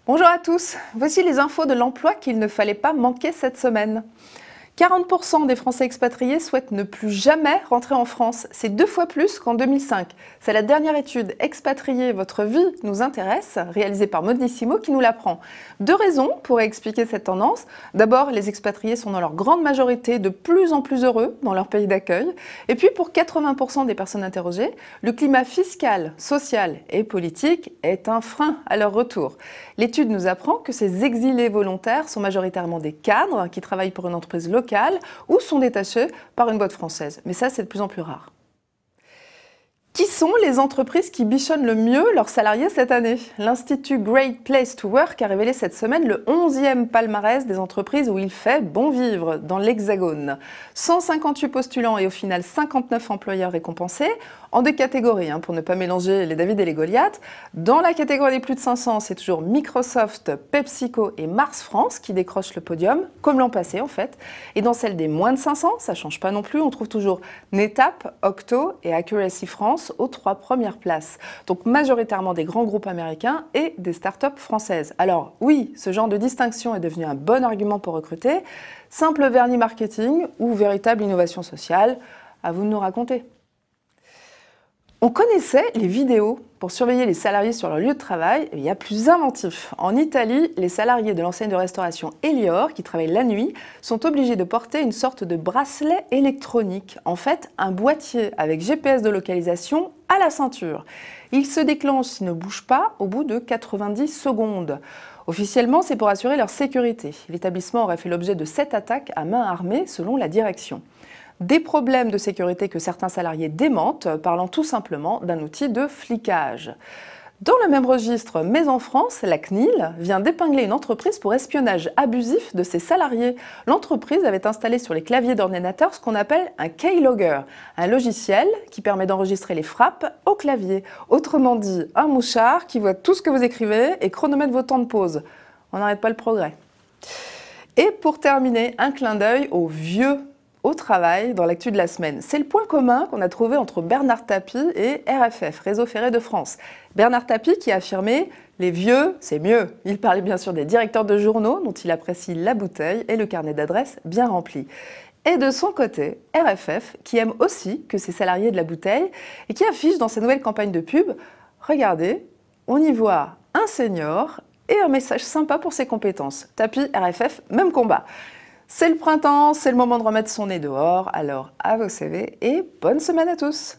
Bonjour à tous, voici les infos de l'emploi qu'il ne fallait pas manquer cette semaine. 40% des Français expatriés souhaitent ne plus jamais rentrer en France. C'est 2 fois plus qu'en 2005. C'est la dernière étude Expatriés, votre vie nous intéresse, réalisée par Modissimo, qui nous l'apprend. 2 raisons pourraient expliquer cette tendance. D'abord, les expatriés sont dans leur grande majorité de plus en plus heureux dans leur pays d'accueil. Et puis, pour 80% des personnes interrogées, le climat fiscal, social et politique est un frein à leur retour. L'étude nous apprend que ces exilés volontaires sont majoritairement des cadres qui travaillent pour une entreprise locale ou sont détachés par une boîte française. Mais ça, c'est de plus en plus rare. Qui sont les entreprises qui bichonnent le mieux leurs salariés cette année? L'Institut Great Place to Work a révélé cette semaine le 11e palmarès des entreprises où il fait bon vivre dans l'Hexagone. 158 postulants et au final 59 employeurs récompensés, en 2 catégories, pour ne pas mélanger les David et les Goliath. Dans la catégorie des plus de 500, c'est toujours Microsoft, PepsiCo et Mars France qui décrochent le podium, comme l'an passé en fait. Et dans celle des moins de 500, ça ne change pas non plus, on trouve toujours NetApp, Octo et Accuracy France aux 3 premières places. Donc majoritairement des grands groupes américains et des startups françaises. Alors oui, ce genre de distinction est devenu un bon argument pour recruter. Simple vernis marketing ou véritable innovation sociale? À vous de nous raconter. On connaissait les vidéos pour surveiller les salariés sur leur lieu de travail, et il y a plus inventif. En Italie, les salariés de l'enseigne de restauration Elior, qui travaillent la nuit, sont obligés de porter une sorte de bracelet électronique. En fait, un boîtier avec GPS de localisation à la ceinture. Il se déclenche s'il ne bouge pas au bout de 90 secondes. Officiellement, c'est pour assurer leur sécurité. L'établissement aurait fait l'objet de 7 attaques à main armée selon la direction. Des problèmes de sécurité que certains salariés démentent, parlant tout simplement d'un outil de flicage. Dans le même registre, mais en France, la CNIL vient d'épingler une entreprise pour espionnage abusif de ses salariés. L'entreprise avait installé sur les claviers d'ordinateur ce qu'on appelle un keylogger, un logiciel qui permet d'enregistrer les frappes au clavier. Autrement dit, un mouchard qui voit tout ce que vous écrivez et chronomètre vos temps de pause. On n'arrête pas le progrès. Et pour terminer, un clin d'œil aux vieux au travail dans l'actu de la semaine. C'est le point commun qu'on a trouvé entre Bernard Tapie et RFF, Réseau Ferré de France. Bernard Tapie qui a affirmé « les vieux, c'est mieux ». Il parlait bien sûr des directeurs de journaux dont il apprécie la bouteille et le carnet d'adresses bien rempli. Et de son côté, RFF qui aime aussi que ses salariés de la bouteille et qui affiche dans sa nouvelle campagne de pub « regardez, on y voit un senior et un message sympa pour ses compétences ». Tapie, RFF, même combat. C'est le printemps, c'est le moment de remettre son nez dehors, alors à vos CV et bonne semaine à tous!